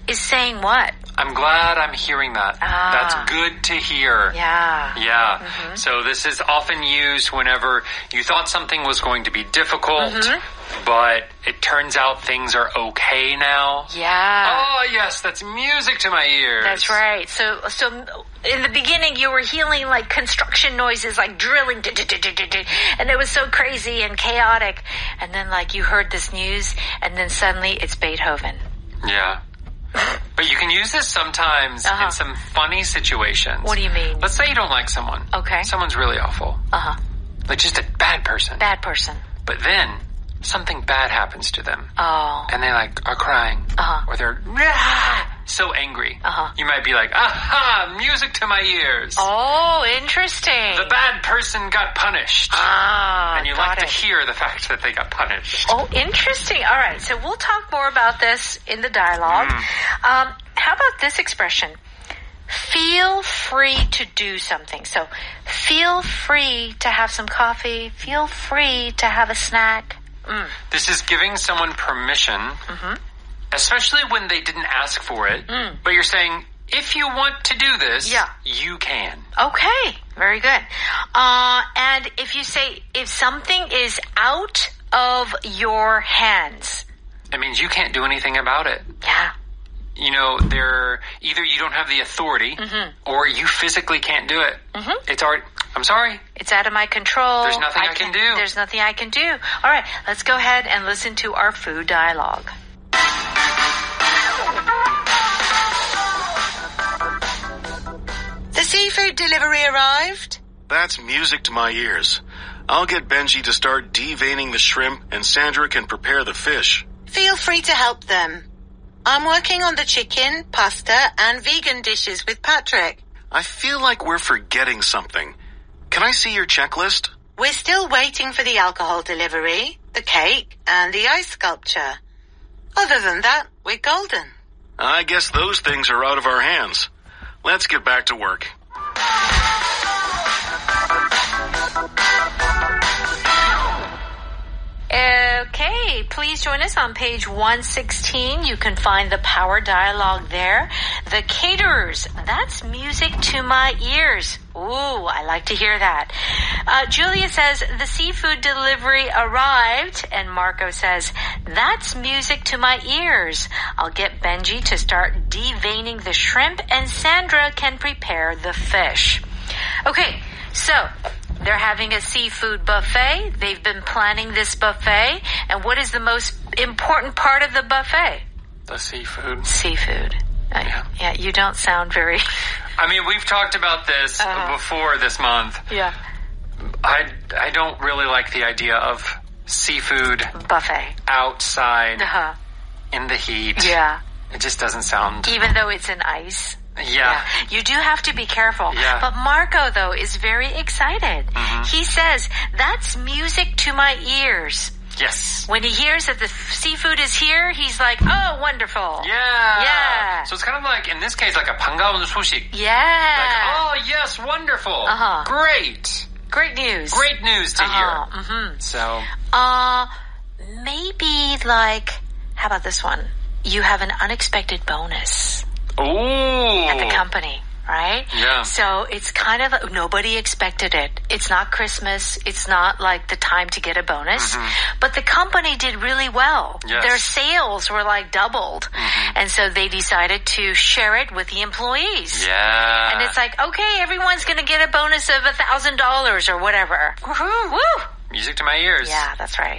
is saying what? I'm glad I'm hearing that. That's good to hear. Yeah. Yeah. So this is often used whenever you thought something was going to be difficult, but it turns out things are okay now. Yeah. Oh, yes, that's music to my ears. That's right. So in the beginning, you were hearing like construction noises, like drilling, and it was so crazy and chaotic. And then like you heard this news, and then suddenly it's Beethoven. Yeah. But you can use this sometimes in some funny situations. What do you mean? Let's say you don't like someone. Okay. Someone's really awful. Like just a bad person. Bad person. But then something bad happens to them. Oh. And they like are crying. Or they're so angry. You might be like, aha, music to my ears. Oh, interesting. The bad person got punished. And you like to hear the fact that they got punished. Oh, interesting. All right. So we'll talk more about this in the dialogue. How about this expression? Feel free to do something. So feel free to have some coffee. Feel free to have a snack. This is giving someone permission, especially when they didn't ask for it. But you're saying, if you want to do this, you can. Okay, very good. And if you say, if something is out of your hands, it means you can't do anything about it. Yeah. You know, either you don't have the authority or you physically can't do it. It's I'm sorry. It's out of my control. There's nothing I can do. There's nothing I can do. All right, let's go ahead and listen to our food dialogue. The seafood delivery arrived. That's music to my ears. I'll get Benji to start deveining the shrimp and Sandra can prepare the fish. Feel free to help them. I'm working on the chicken, pasta, and vegan dishes with Patrick. I feel like we're forgetting something. Can I see your checklist? We're still waiting for the alcohol delivery, the cake, and the ice sculpture. Other than that, we're golden. I guess those things are out of our hands. Let's get back to work. Okay, please join us on page 116. You can find the power dialogue there. The caterers, that's music to my ears. Ooh, I like to hear that. Julia says, the seafood delivery arrived. And Marco says, that's music to my ears. I'll get Benji to start deveining the shrimp and Sandra can prepare the fish. Okay, so they're having a seafood buffet. They've been planning this buffet. And what is the most important part of the buffet? The seafood. Seafood. Yeah, you don't sound very... I mean, we've talked about this before this month. Yeah. I don't really like the idea of seafood buffet outside in the heat. Yeah. It just doesn't sound... Even though it's in ice. Yeah. You do have to be careful. Yeah. But Marco, though, is very excited. He says, that's music to my ears. Yes. When he hears that the seafood is here, he's like, oh, wonderful. Yeah. So it's kind of like, in this case, like a 반가운 소식. Yeah. Like, oh, yes, wonderful. Great. Great news. Great news to hear. So. Maybe like, how about this one? You have an unexpected bonus. Ooh. At the company. Right? Yeah. So it's kind of, nobody expected it. It's not Christmas. It's not like the time to get a bonus. But the company did really well. Yes. Their sales were like doubled. And so they decided to share it with the employees. Yeah. And it's like, okay, everyone's going to get a bonus of $1,000 or whatever. Woohoo! Woo! Music to my ears. Yeah, that's right.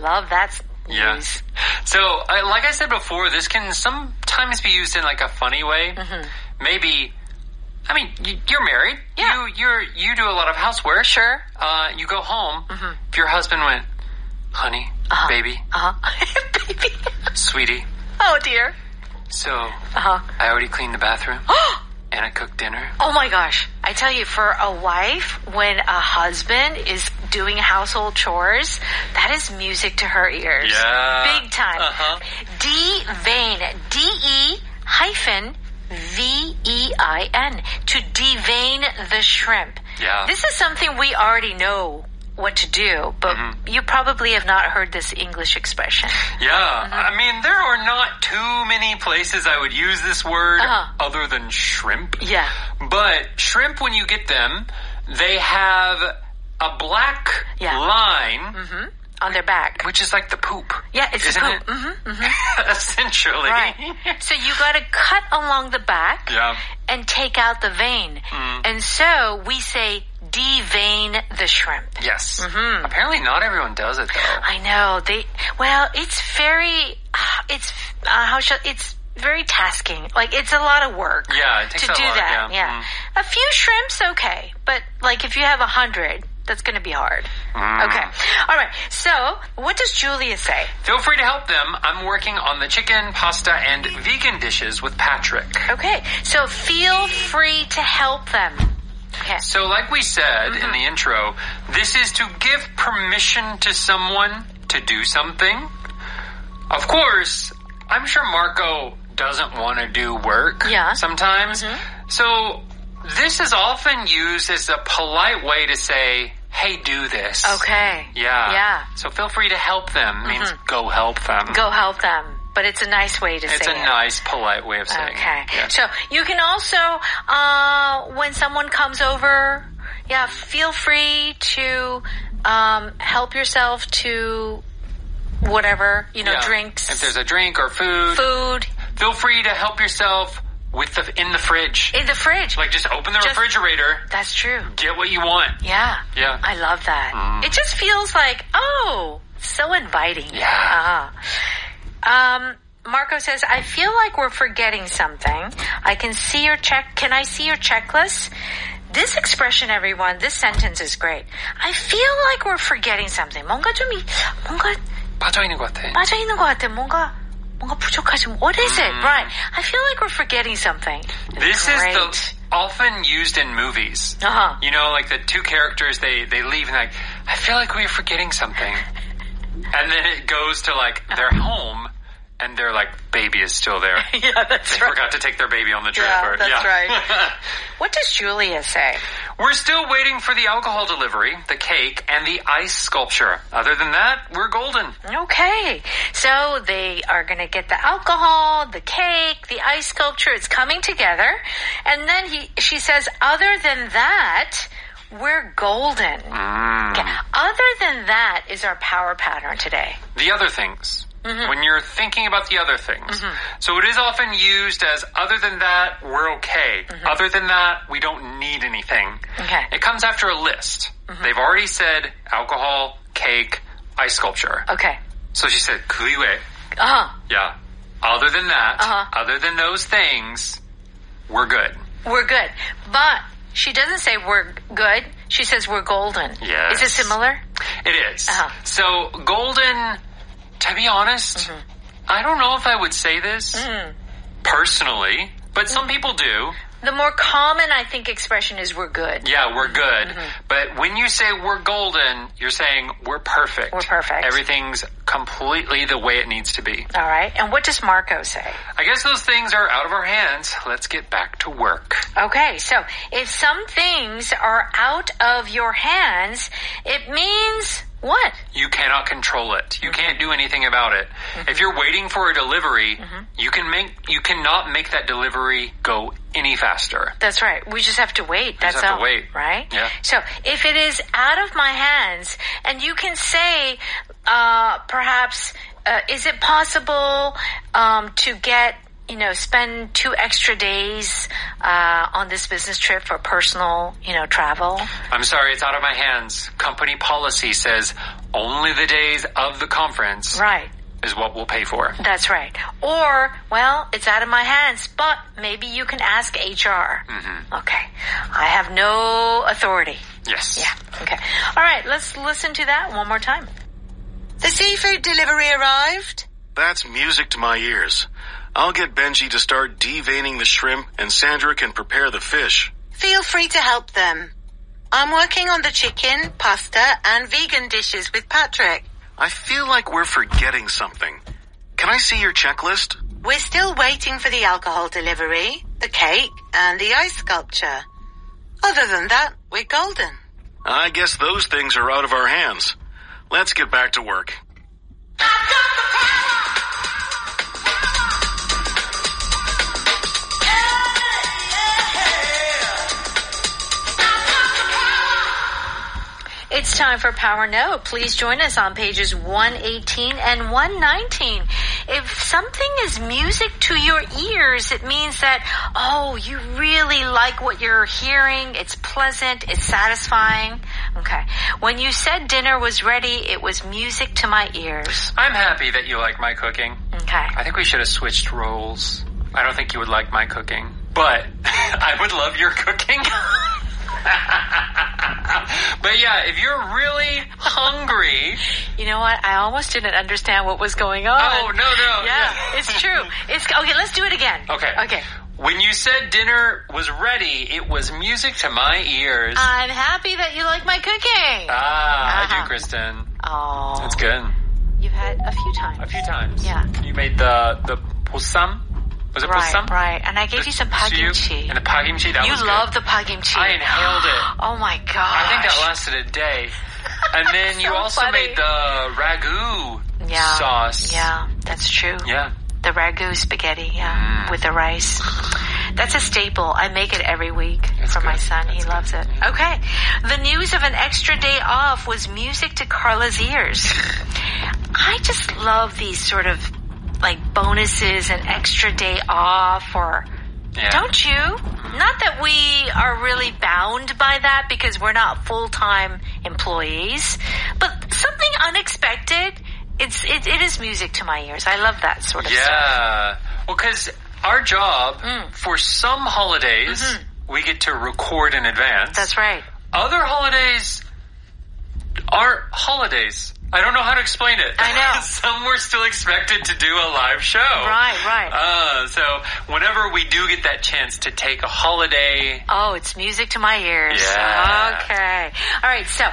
Love that news. Yeah. So, like I said before, this can sometimes be used in like a funny way. Maybe, I mean, you're married. Yeah. You do a lot of housework. Sure. You go home. If your husband went, honey, baby, baby, sweetie. Oh dear. So, I already cleaned the bathroom. And I cooked dinner. Oh my gosh. I tell you, for a wife, when a husband is doing household chores, that is music to her ears. Yeah. Big time. Devein. D-E-hyphen-V-E-I-N. To devein the shrimp. Yeah. This is something we already know what to do, but you probably have not heard this English expression. Yeah, I mean, there are not too many places I would use this word other than shrimp. Yeah. But shrimp, when you get them, they have a black line on their back, which is like the poop. Yeah, it's isn't the poop. it? Essentially. Right. So you got to cut along the back Yeah. and take out the vein. And so we say devein the shrimp. Yes. Apparently not everyone does it though. I know. It's very, it's very tasking. Like, it's a lot of work. Yeah, it takes to a do lot, that. yeah. A few shrimps, okay. But, like, if you have 100, that's going to be hard. Okay. All right. So, what does Julia say? Feel free to help them. I'm working on the chicken, pasta, and vegan dishes with Patrick. Okay. So, feel free to help them. Okay. So like we said in the intro, this is to give permission to someone to do something. Of course, I'm sure Marco doesn't want to do work sometimes. So this is often used as a polite way to say, hey, do this. Okay. Yeah. So feel free to help them means go help them. Go help them. But it's a nice way to say it. It's a nice, polite way of saying it. Okay. Yeah. So you can also, when someone comes over, feel free to help yourself to whatever, drinks. If there's a drink or food. Feel free to help yourself in the fridge. In the fridge. Like, just open the refrigerator. That's true. Get what you want. Yeah. Yeah. I love that. It just feels like, so inviting. Yeah. Marco says, I feel like we're forgetting something. Can I see your checklist? This expression, everyone, this sentence is great. I feel like we're forgetting something. 뭔가 빠져있는 것 같아. 빠져있는 것 같아. 뭔가 부족하지. What is it? Right. I feel like we're forgetting something. This is often used in movies. You know, like the two characters, they leave and I feel like we're forgetting something. And then it goes to their home. And their baby is still there. Yeah, that's they forgot to take their baby on the trip. Yeah, that's right. What does Julia say? We're still waiting for the alcohol delivery, the cake, and the ice sculpture. Other than that, we're golden. Okay. So they are going to get the alcohol, the cake, the ice sculpture. It's coming together. And then she says, other than that, we're golden. Okay. Other than that is our power pattern today. The other things. When you're thinking about the other things. So it is often used as, other than that, we're okay. Other than that, we don't need anything. Okay. It comes after a list. They've already said alcohol, cake, ice sculpture. Okay. So she said, 그 이외. Yeah. Other than that, other than those things, we're good. We're good. But she doesn't say we're good. She says we're golden. Yes. Is it similar? It is. So golden... To be honest, I don't know if I would say this personally, but some people do. The more common, I think, expression is we're good. Yeah, we're good. But when you say we're golden, you're saying we're perfect. We're perfect. Everything's completely the way it needs to be. All right. And what does Marco say? I guess those things are out of our hands. Let's get back to work. Okay. So if some things are out of your hands, it means... What? You cannot control it. You can't do anything about it. If you're waiting for a delivery, you cannot make that delivery go any faster. That's right. We just have to wait. That's have to wait. Right? Yeah. So if it is out of my hands, and you can say, perhaps, is it possible to get, spend 2 extra days on this business trip for personal, travel? I'm sorry, it's out of my hands. Company policy says only the days of the conference is what we'll pay for. That's right. Or, well, it's out of my hands, but maybe you can ask HR. Okay. I have no authority. Yes. Yeah. Okay. All right, let's listen to that one more time. The seafood delivery arrived. That's music to my ears. I'll get Benji to start deveining the shrimp and Sandra can prepare the fish. Feel free to help them. I'm working on the chicken, pasta, and vegan dishes with Patrick. I feel like we're forgetting something. Can I see your checklist? We're still waiting for the alcohol delivery, the cake, and the ice sculpture. Other than that, we're golden. I guess those things are out of our hands. Let's get back to work. It's time for Power Note. Please join us on pages 118 and 119. If something is music to your ears, it means that, you really like what you're hearing. It's pleasant. It's satisfying. Okay. When you said dinner was ready, it was music to my ears. I'm happy that you like my cooking. Okay. I think we should have switched roles. I don't think you would like my cooking, but I would love your cooking. But yeah, if you're really hungry... You know what? I almost didn't understand what was going on. Oh, no. Yeah, it's true. Okay, let's do it again. Okay. When you said dinner was ready, it was music to my ears. I'm happy that you like my cooking. I do, Kristen. Oh. That's good. You've had a few times. A few times. Yeah. You made the 보쌈? Was it 보쌈? Right. And I gave you some pakimchi. And the pakimchi, that was good. You love the pakimchi. I inhaled it. Oh my gosh. I think that lasted a day. And then you also made the ragu sauce. Yeah, that's true. Yeah. The ragu spaghetti, with the rice. That's a staple. I make it every week for my son. He loves it. Okay. The news of an extra day off was music to Carla's ears. I just love these sort of like bonuses and extra day off don't you? Not that we are really bound by that because we're not full-time employees, but something unexpected, it is music to my ears. I love that sort of stuff. Yeah. Well, because our job, for some holidays, we get to record in advance. That's right. Other holidays aren't holidays. I don't know how to explain it. I know. Some were still expected to do a live show. Right. So whenever we do get that chance to take a holiday... Oh, it's music to my ears. Yeah. Okay. All right. So,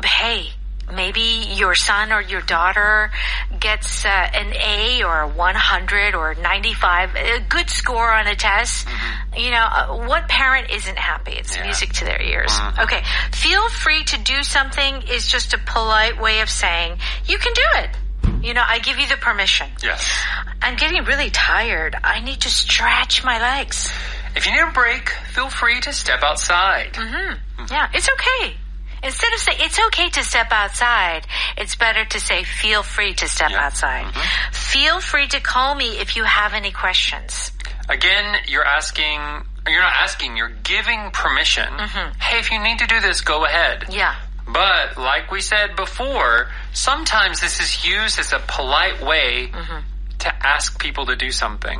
hey, maybe your son or your daughter gets an A or a 100 or 95, a good score on a test. You know, what parent isn't happy? It's music to their ears. Okay. Feel free to do something is just a polite way of saying, you can do it. You know, I give you the permission. Yes. I'm getting really tired. I need to stretch my legs. If you need a break, feel free to step outside. Yeah, it's okay. Instead of saying, it's okay to step outside, it's better to say, feel free to step outside. Feel free to call me if you have any questions. Again, you're not asking, you're giving permission. Hey, if you need to do this, go ahead. Yeah. But, like we said before, sometimes this is used as a polite way to ask people to do something.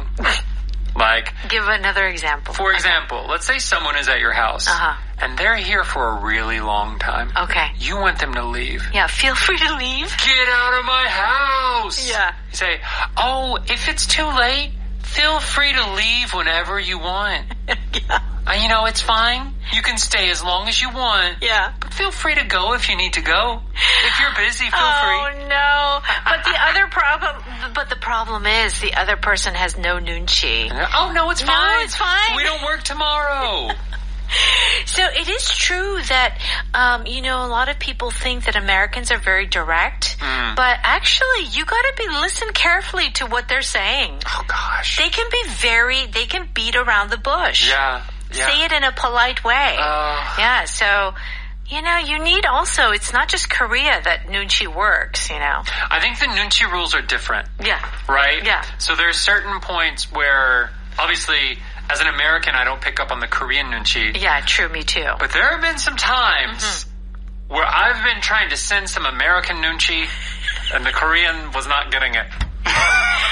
Like, give another example. For example, let's say someone is at your house and they're here for a really long time. Okay. You want them to leave. Yeah, feel free to leave. Get out of my house. Yeah. You say, if it's too late, feel free to leave whenever you want. You know, it's fine. You can stay as long as you want. Yeah. But feel free to go if you need to go. If you're busy, feel free. Oh, no. But the problem is the other person has no nunchi. Oh, no, it's fine. No, it's fine. We don't work tomorrow. So it is true that, a lot of people think that Americans are very direct, but actually you gotta listen carefully to what they're saying. Oh gosh. They can beat around the bush. Yeah. Say it in a polite way. Yeah, so, you need also, it's not just Korea that nunchi works, I think the nunchi rules are different. Yeah. Right? Yeah. So there's certain points where, obviously, as an American, I don't pick up on the Korean nunchi. Yeah, true, me too. But there have been some times where I've been trying to send some American nunchi, and the Korean was not getting it.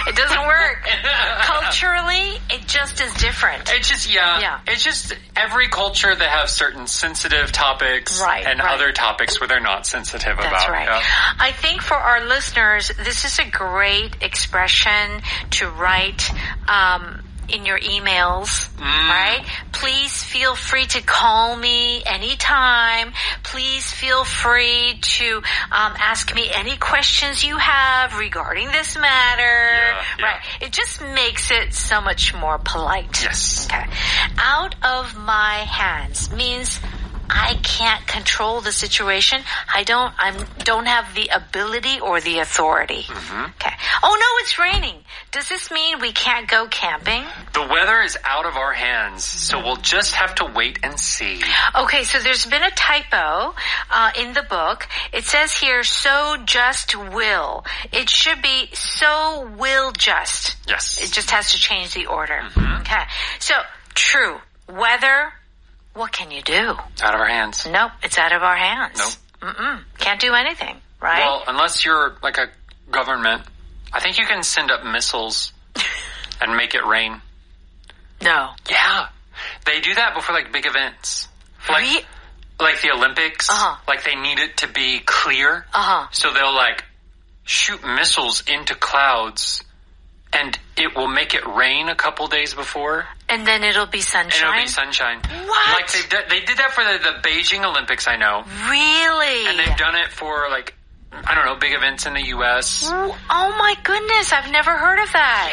It doesn't work. Culturally, it just is different. It's just, It's just every culture they have certain sensitive topics and other topics where they're not sensitive about. That's right. Yeah. I think for our listeners, this is a great expression to write, in your emails, right? Please feel free to call me anytime. Please feel free to ask me any questions you have regarding this matter. Right? It just makes it so much more polite. Yes. Okay. Out of my hands means I can't control the situation. I don't have the ability or the authority. Okay. Oh no, it's raining. Does this mean we can't go camping? The weather is out of our hands, so we'll just have to wait and see. Okay, so there's been a typo in the book. It says here, so just will. It should be so will just. Yes. It just has to change the order. Okay. So, true. Weather, what can you do? Out of our hands. Nope, it's out of our hands. Nope. Can't do anything, right? Well, unless you're like a government, I think you can send up missiles and make it rain. No. Yeah. They do that before like big events. Like the Olympics. Like they need it to be clear. So they'll like shoot missiles into clouds and it will make it rain a couple days before. And then it'll be sunshine? And it'll be sunshine. What? Like they did that for the Beijing Olympics, I know. Really? And they've done it for like, I don't know, big events in the U.S. Oh my goodness, I've never heard of that.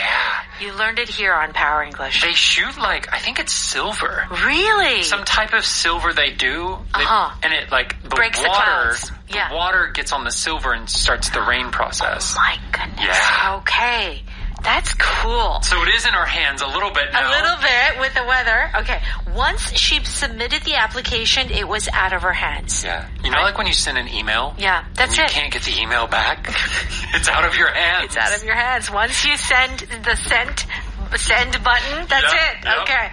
Yeah. You learned it here on Power English. They shoot like, I think it's silver. Really? Some type of silver they do. And it like, the breaks water, the clouds. Yeah. the water gets on the silver and starts the rain process. Oh my goodness. Yeah. Okay. That's cool. So it is in our hands a little bit now. A little bit with the weather. Okay. Once she submitted the application, it was out of her hands. Yeah. You know, like when you send an email? Yeah, that's and it. you can't get the email back? It's out of your hands. It's out of your hands. Once you send the send button, that's it. Yep. Okay.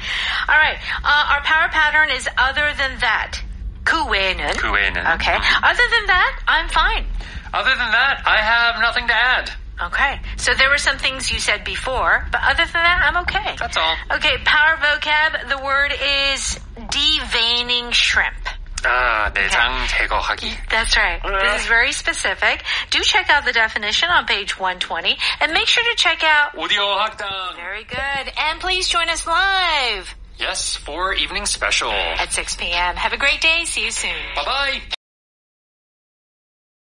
All right. Our power pattern is other than that. 그 외에는. 그 외에는. Okay. Other than that, I'm fine. Other than that, I have nothing to add. Okay. So there were some things you said before, but other than that, I'm okay. That's all. Okay, power vocab. The word is deveining shrimp. 내장 제거하기. That's right. This is very specific. Do check out the definition on page 120, and make sure to check out... 오디오 학당. Very good. And please join us live. Yes, for evening special. At 6 p.m. Have a great day. See you soon. Bye-bye.